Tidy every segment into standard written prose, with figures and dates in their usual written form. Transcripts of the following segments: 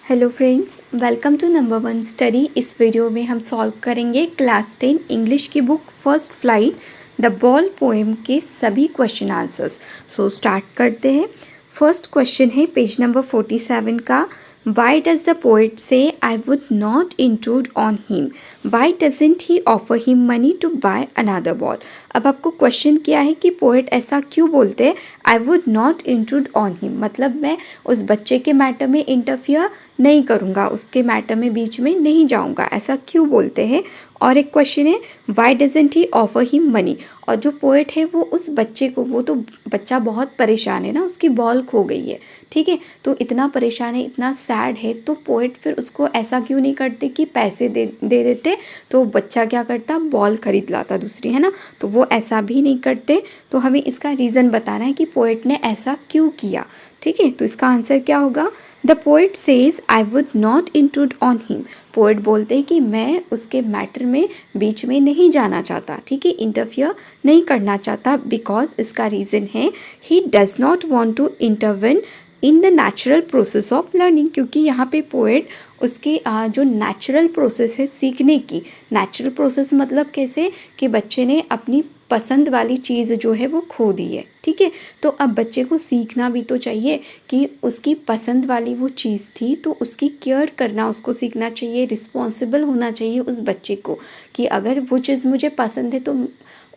Hello friends, welcome to number one study. इस video में हम सॉल्व करेंगे क्लास 10 इंग्लिश की book first flight the ball poem के सभी क्वेश्चन आंसर्स। सो स्टार्ट करते हैं। फर्स्ट क्वेश्चन है पेज नंबर 47 का। Why does the poet say I would not intrude on him, why doesn't he offer him money to buy another ball. अब आपको question किया है कि पोएट ऐसा क्यों बोलते हैं आई would not intrude on him, मतलब मैं उस बच्चे के मैटर में इंटरफियर नहीं करूँगा, उसके मैटर में बीच में नहीं जाऊँगा, ऐसा क्यों बोलते हैं। और एक क्वेश्चन है Y doesn't he offer him money, और जो पोएट है वो उस बच्चे को, वो तो बच्चा बहुत परेशान है ना, उसकी बॉल खो गई है, ठीक है, तो इतना परेशान है, इतना सैड है, तो पोएट फिर उसको ऐसा क्यों नहीं करते कि पैसे दे देते, तो बच्चा क्या करता, बॉल खरीद लाता दूसरी, है ना, तो वो ऐसा भी नहीं करते। तो हमें इसका रीज़न बताना है कि पोएट ने ऐसा क्यों किया, ठीक है। तो इसका आंसर क्या होगा, the poet says I would not intrude on him. Poet बोलते हैं कि मैं उसके मैटर में बीच में नहीं जाना चाहता, ठीक है, इंटरफियर नहीं करना चाहता, बिकॉज इसका रीज़न है he does not want to intervene in the natural process of learning, क्योंकि यहाँ पे पोएट उसके जो नेचुरल प्रोसेस है सीखने की, नेचुरल प्रोसेस मतलब कैसे कि बच्चे ने अपनी पसंद वाली चीज़ जो है वो खो दी है, ठीक है, तो अब बच्चे को सीखना भी तो चाहिए कि उसकी पसंद वाली वो चीज़ थी, तो उसकी केयर करना उसको सीखना चाहिए, रिस्पॉन्सिबल होना चाहिए उस बच्चे को कि अगर वो चीज़ मुझे पसंद है तो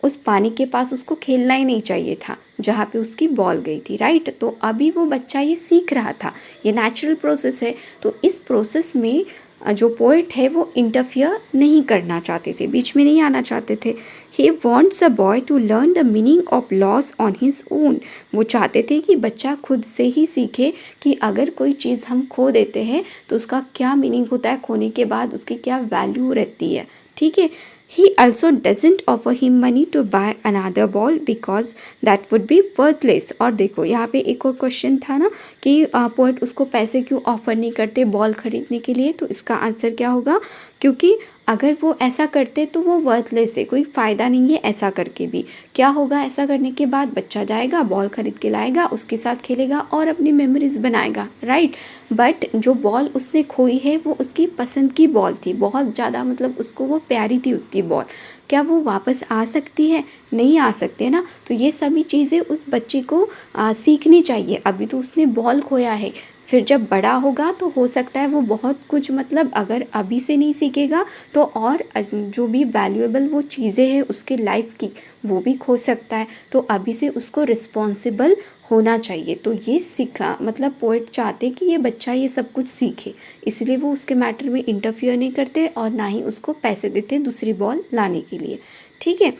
उस पानी के पास उसको खेलना ही नहीं चाहिए था जहाँ पे उसकी बॉल गई थी, राइट। तो अभी वो बच्चा ये सीख रहा था, ये नेचुरल प्रोसेस है, तो इस प्रोसेस में जो पोएट है वो इंटरफियर नहीं करना चाहते थे, बीच में नहीं आना चाहते थे। He wants a boy to learn the meaning of loss on his own. वो चाहते थे कि बच्चा खुद से ही सीखे कि अगर कोई चीज़ हम खो देते हैं तो उसका क्या मीनिंग होता है, खोने के बाद उसकी क्या वैल्यू रहती है, ठीक है। He also doesn't offer him money to buy another ball because that would be worthless। और देखो यहाँ पे एक और क्वेश्चन था ना कि पोएट उसको पैसे क्यों ऑफर नहीं करते बॉल खरीदने के लिए, तो इसका आंसर क्या होगा, क्योंकि अगर वो ऐसा करते तो वो वर्थलेस है, कोई फ़ायदा नहीं है ऐसा करके भी। क्या होगा, ऐसा करने के बाद बच्चा जाएगा बॉल खरीद के लाएगा, उसके साथ खेलेगा और अपनी मेमोरीज बनाएगा, राइट। बट जो बॉल उसने खोई है वो उसकी पसंद की बॉल थी, बहुत ज़्यादा, मतलब उसको वो प्यारी थी उसकी बॉल, क्या वो वापस आ सकती है, नहीं आ सकते ना। तो ये सभी चीज़ें उस बच्चे को सीखनी चाहिए। अभी तो उसने बॉल खोया है, फिर जब बड़ा होगा तो हो सकता है वो बहुत कुछ, मतलब अगर अभी से नहीं सीखेगा तो और जो भी वैल्यूएबल वो चीज़ें हैं उसके लाइफ की वो भी खो सकता है। तो अभी से उसको रिस्पॉन्सिबल होना चाहिए। तो ये सीखा, मतलब पोएट चाहते कि ये बच्चा ये सब कुछ सीखे, इसलिए वो उसके मैटर में इंटरफियर नहीं करते और ना ही उसको पैसे देते दूसरी बॉल लाने के लिए, ठीक है।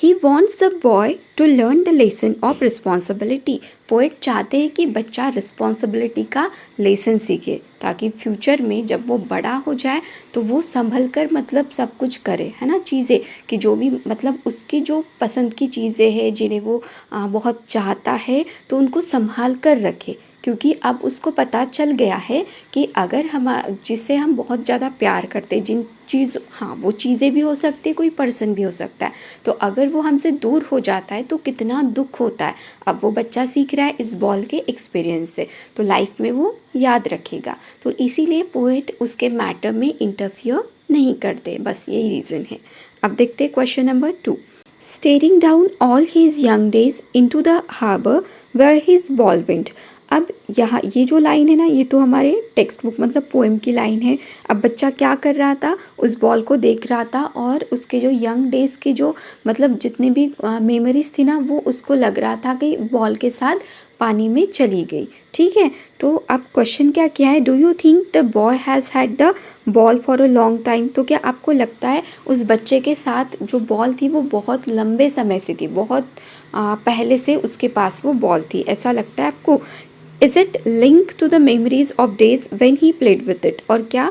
He wants the boy to learn the lesson of responsibility। Poet चाहते हैं कि बच्चा रिस्पॉन्सिबिलिटी का लेसन सीखे, ताकि फ्यूचर में जब वो बड़ा हो जाए तो वो संभल कर, मतलब सब कुछ करे, है ना, चीज़ें कि जो भी, मतलब उसकी जो पसंद की चीज़ें हैं जिन्हें वो बहुत चाहता है तो उनको संभाल कर रखे, क्योंकि अब उसको पता चल गया है कि अगर हम, जिससे हम बहुत ज़्यादा प्यार करते, जिन चीज़, हाँ वो चीज़ें भी हो सकती है, कोई पर्सन भी हो सकता है, तो अगर वो हमसे दूर हो जाता है तो कितना दुख होता है। अब वो बच्चा सीख रहा है इस बॉल के एक्सपीरियंस से, तो लाइफ में वो याद रखेगा। तो इसीलिए पोएट उसके मैटर में इंटरफियर नहीं करते, बस यही रीज़न है। अब देखते हैं question number 2। Staring down all his young days into the harbor where his ball went। अब यहाँ ये जो लाइन है ना, ये तो हमारे टेक्स्ट बुक, मतलब पोएम की लाइन है। अब बच्चा क्या कर रहा था, उस बॉल को देख रहा था और उसके जो यंग डेज़ के जो, मतलब जितने भी मेमोरीज थी ना, वो उसको लग रहा था कि बॉल के साथ पानी में चली गई, ठीक है। तो अब क्वेश्चन क्या है, do you think the boy has had the ball for a long time. तो क्या आपको लगता है उस बच्चे के साथ जो बॉल थी वो बहुत लंबे समय से थी, बहुत पहले से उसके पास वो बॉल थी, ऐसा लगता है आपको। Is it link to the memories of days when he played with it. और क्या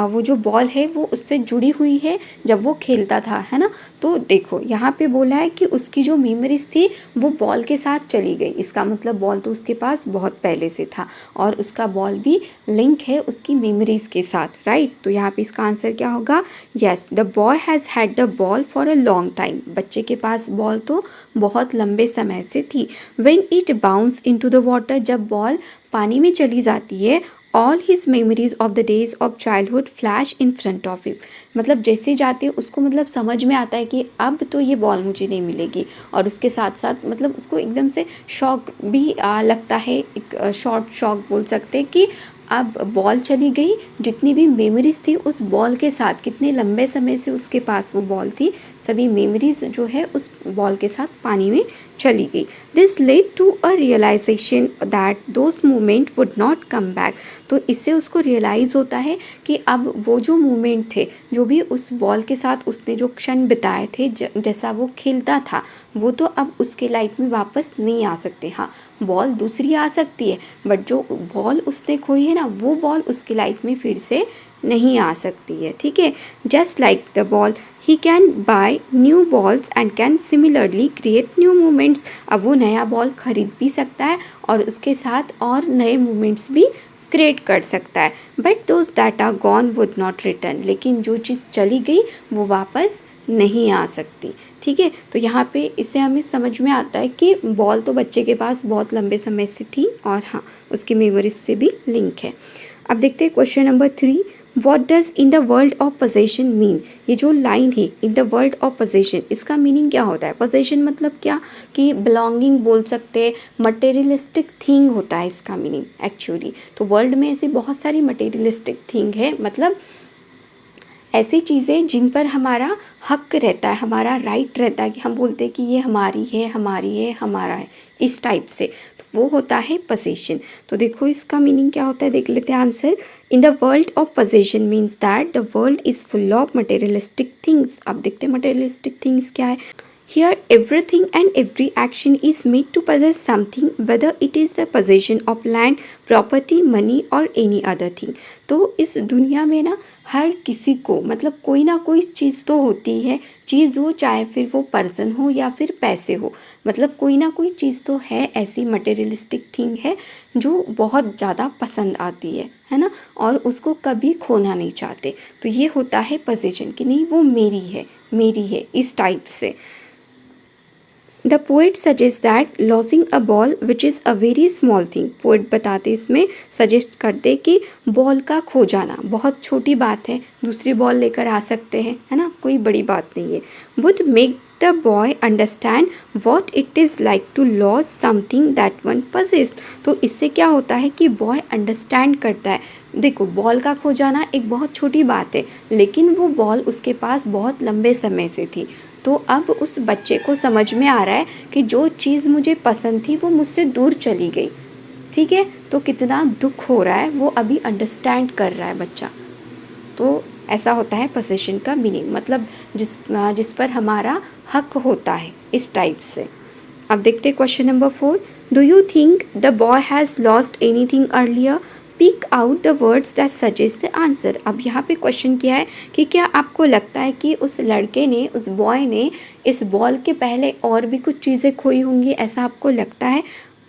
वो जो बॉल है वो उससे जुड़ी हुई है जब वो खेलता था, है ना। तो देखो यहाँ पे बोला है कि उसकी जो मेमोरीज थी वो बॉल के साथ चली गई, इसका मतलब बॉल तो उसके पास बहुत पहले से था और उसका बॉल भी लिंक है उसकी मेमोरीज के साथ, राइट। तो यहाँ पे इसका आंसर क्या होगा, yes the boy has had the ball for a long time. बच्चे के पास बॉल तो बहुत लंबे समय से थी। When it bounce into the water, जब बॉल पानी में चली जाती है all his memories of the days of childhood flash in front of him. मतलब जैसे जाते उसको मतलब समझ में आता है कि अब तो ये बॉल मुझे नहीं मिलेगी, और उसके साथ साथ मतलब उसको एकदम से शॉक भी लगता है, एक शॉर्ट शॉक बोल सकते हैं कि अब बॉल चली गई, जितनी भी मेमोरीज थी उस बॉल के साथ, कितने लंबे समय से उसके पास वो बॉल थी, सभी मेमोरीज जो है उस बॉल के साथ पानी में चली गई। This led to a realization that those moment would not come back. तो इससे उसको रियलाइज़ होता है कि अब वो जो मोमेंट थे, जो भी उस बॉल के साथ उसने जो क्षण बिताए थे, जैसा वो खेलता था, वो तो अब उसके लाइफ में वापस नहीं आ सकते। हाँ, बॉल दूसरी आ सकती है, बट जो बॉल उसने खोई है ना, वो बॉल उसकी लाइफ में फिर से नहीं आ सकती है। ठीक है, just like the ball he can buy new balls and can similarly create new moments. अब वो नया बॉल खरीद भी सकता है और उसके साथ और नए मोमेंट्स भी क्रिएट कर सकता है। But those that are gone would not return. लेकिन जो चीज़ चली गई वो वापस नहीं आ सकती। ठीक है, तो यहाँ पे इससे हमें समझ में आता है कि बॉल तो बच्चे के पास बहुत लंबे समय से थी, और हाँ, उसकी मेमोरीज से भी लिंक है। अब देखते हैं question number 3, what does in the world of possession mean. ये जो लाइन है in the world of possession, इसका मीनिंग क्या होता है। पोजेशन मतलब क्या, कि बिलोंगिंग बोल सकते हैं, मटेरियलिस्टिक थिंग होता है इसका मीनिंग एक्चुअली। तो वर्ल्ड में ऐसी बहुत सारी मटेरियलिस्टिक थिंग है, मतलब ऐसी चीज़ें जिन पर हमारा हक रहता है, हमारा राइट रहता है, कि हम बोलते हैं कि ये हमारी है, हमारी है, हमारा है, इस टाइप से, तो वो होता है पोजेशन। तो देखो इसका मीनिंग क्या होता है, देख लेते हैं answer. In the world of possession means that the world is full of materialistic things. अब देखते हैं मटेरियलिस्टिक थिंग्स क्या है। Here, everything and every action is made to possess something, whether it is the possession of land, property, money or any other thing. तो इस दुनिया में ना हर किसी को मतलब कोई ना कोई चीज़ तो होती है, चीज़ हो चाहे फिर वो पर्सन हो या फिर पैसे हो, मतलब कोई ना कोई चीज़ तो है, ऐसी मटेरियलिस्टिक थिंग है जो बहुत ज़्यादा पसंद आती है ना, और उसको कभी खोना नहीं चाहते। तो ये होता है पोजेशन, कि नहीं वो मेरी है, मेरी है, इस टाइप से। The poet suggest that losing a ball which is a very small thing. Poet बताते इसमें सजेस्ट करते कि बॉल का खो जाना बहुत छोटी बात है, दूसरी बॉल लेकर आ सकते हैं, है ना, कोई बड़ी बात नहीं है। Would make the boy understand what it is like to loss something that one possessed. तो इससे क्या होता है कि बॉय अंडरस्टैंड करता है। देखो, बॉल का खो जाना एक बहुत छोटी बात है, लेकिन वो बॉल उसके पास बहुत लंबे समय से थी। तो अब उस बच्चे को समझ में आ रहा है कि जो चीज़ मुझे पसंद थी वो मुझसे दूर चली गई। ठीक है, तो कितना दुख हो रहा है वो अभी अंडरस्टैंड कर रहा है बच्चा। तो ऐसा होता है पोजेशन का मीनिंग, मतलब जिस पर हमारा हक होता है, इस टाइप से। अब देखते हैं question number 4, do you think the boy has lost anything earlier. Pick out the words that suggest the answer. अब यहाँ पे क्वेश्चन किया है कि क्या आपको लगता है कि उस लड़के ने, उस बॉय ने इस बॉल के पहले और भी कुछ चीज़ें खोई होंगी, ऐसा आपको लगता है।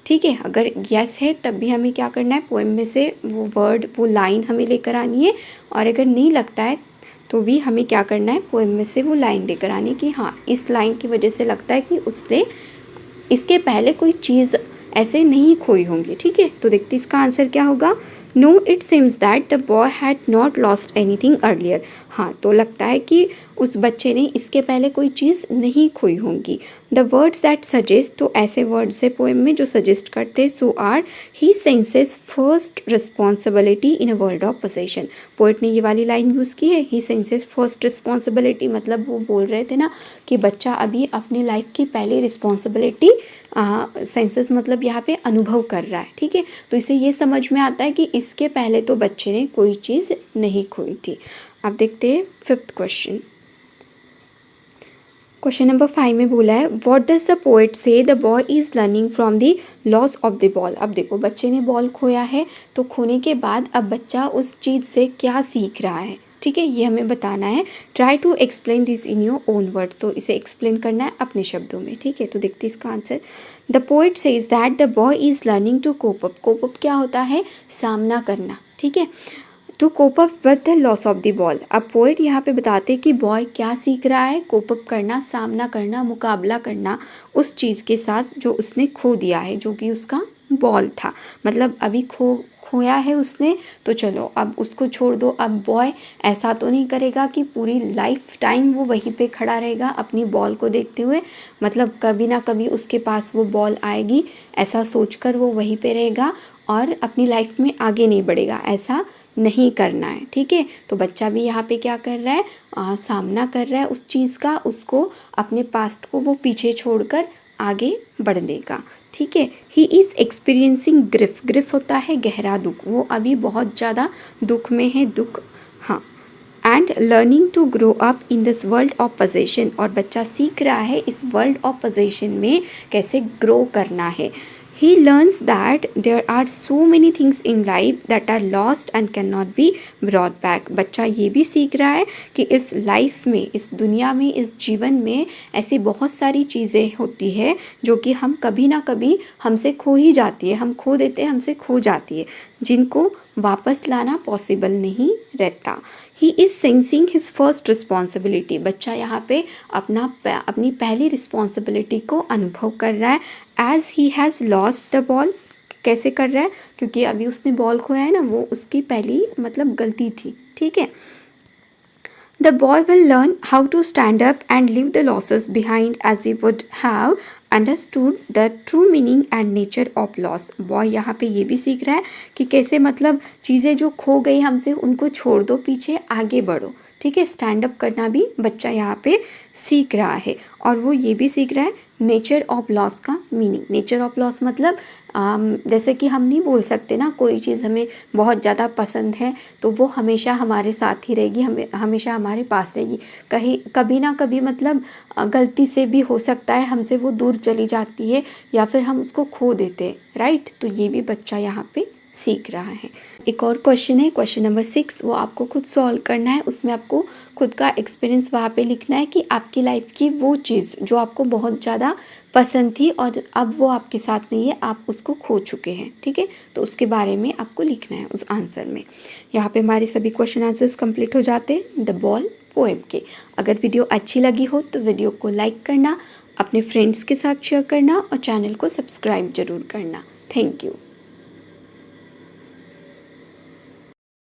ठीक है, अगर यस है तब भी हमें क्या करना है, पोएम में से वो वर्ड, वो लाइन हमें लेकर आनी है, और अगर नहीं लगता है तो भी हमें क्या करना है, पोएम में से वो लाइन लेकर आनी है कि हाँ, इस लाइन की वजह से लगता है कि उसने इसके पहले कोई चीज़ ऐसे नहीं खोई होंगी। ठीक है, तो देखते इसका आंसर क्या होगा। No, it seems that the boy had not lost anything earlier. हाँ, तो लगता है कि उस बच्चे ने इसके पहले कोई चीज़ नहीं खोई होंगी। द वर्ड्स दैट सजेस्ट, तो ऐसे वर्ड्स है पोएम में जो सजेस्ट करते, so are he senses first responsibility in a world of possession. Poet ने ये वाली लाइन यूज़ की है, ही सेंसेस फर्स्ट रिस्पॉन्सिबिलिटी, मतलब वो बोल रहे थे ना कि बच्चा अभी अपनी लाइफ की पहली रिस्पॉन्सिबिलिटी सेंसेस मतलब यहाँ पे अनुभव कर रहा है। ठीक है, तो इसे ये समझ में आता है कि इसके पहले तो बच्चे ने कोई चीज़ नहीं खोई थी। अब देखते हैं 5th क्वेश्चन। क्वेश्चन नंबर 5 में बोला है, व्हाट डज द पोएट से the boy is learning from the loss of the ball. अब देखो, बच्चे ने बॉल खोया है, तो खोने के बाद अब बच्चा उस चीज़ से क्या सीख रहा है। ठीक है, ये हमें बताना है। Try to explain this in your own word, तो इसे एक्सप्लेन करना है अपने शब्दों में। ठीक है, तो देखते हैं इसका answer. The poet says that the boy is learning to cope up. Cope up क्या होता है, सामना करना। ठीक है, to cope up with the loss of the ball. अब पोएट यहाँ पे बताते हैं कि बॉय क्या सीख रहा है, कोप अप करना, सामना करना, मुकाबला करना उस चीज़ के साथ जो उसने खो दिया है, जो कि उसका बॉल था। मतलब अभी खोया है उसने तो चलो अब उसको छोड़ दो। अब बॉय ऐसा तो नहीं करेगा कि पूरी लाइफ टाइम वो वहीं पे खड़ा रहेगा अपनी बॉल को देखते हुए, मतलब कभी ना कभी उसके पास वो बॉल आएगी ऐसा सोचकर वो वहीं पे रहेगा और अपनी लाइफ में आगे नहीं बढ़ेगा, ऐसा नहीं करना है। ठीक है, तो बच्चा भी यहाँ पे क्या कर रहा है, सामना कर रहा है उस चीज़ का, उसको अपने पास्ट को वो पीछे छोड़कर आगे बढ़ देगा। ठीक है, he is experiencing grief, grief होता है गहरा दुख, वो अभी बहुत ज़्यादा दुख में है, दुख, हाँ। And learning to grow up in this world of possession, और बच्चा सीख रहा है इस वर्ल्ड ऑफ पोजेशन में कैसे ग्रो करना है। He learns that there are so many things in life that are lost and cannot be brought back. बच्चा ये भी सीख रहा है कि इस लाइफ में, इस दुनिया में, इस जीवन में ऐसी बहुत सारी चीज़ें होती है जो कि हम कभी ना कभी हमसे खो ही जाती है, हम खो देते हैं, हमसे खो जाती है, जिनको वापस लाना पॉसिबल नहीं रहता। He is sensing his first responsibility, बच्चा यहाँ पे अपनी पहली रिस्पॉन्सिबिलिटी को अनुभव कर रहा है। As he has lost the ball, कैसे कर रहा है, क्योंकि अभी उसने बॉल खोया है ना, वो उसकी पहली मतलब गलती थी। ठीक है, the boy will learn how to stand up and leave the losses behind as he would have understood the true meaning and nature of loss. Boy यहाँ पे ये भी सीख रहा है कि कैसे मतलब चीज़ें जो खो गई हमसे उनको छोड़ दो पीछे, आगे बढ़ो। ठीक है, स्टैंड अप करना भी बच्चा यहाँ पे सीख रहा है। और वो ये भी सीख रहा है नेचर ऑफ लॉस का मीनिंग। नेचर ऑफ लॉस मतलब जैसे कि हम नहीं बोल सकते ना, कोई चीज़ हमें बहुत ज़्यादा पसंद है तो वो हमेशा हमारे साथ ही रहेगी, हमेशा हमारे पास रहेगी, कहीं कभी ना कभी मतलब गलती से भी हो सकता है हमसे वो दूर चली जाती है या फिर हम उसको खो देते हैं, राइट। तो ये भी बच्चा यहाँ पे सीख रहा है। एक और क्वेश्चन है, क्वेश्चन नंबर 6, वो आपको खुद सॉल्व करना है। उसमें आपको खुद का एक्सपीरियंस वहाँ पे लिखना है कि आपकी लाइफ की वो चीज़ जो आपको बहुत ज़्यादा पसंद थी और अब वो आपके साथ नहीं है, आप उसको खो चुके हैं। ठीक है, तो उसके बारे में आपको लिखना है उस आंसर में। यहाँ पे हमारे सभी क्वेश्चन आंसर्स कंप्लीट हो जाते हैं द बॉल पोएम के। अगर वीडियो अच्छी लगी हो तो वीडियो को लाइक करना, अपने फ्रेंड्स के साथ शेयर करना और चैनल को सब्सक्राइब ज़रूर करना। Thank you.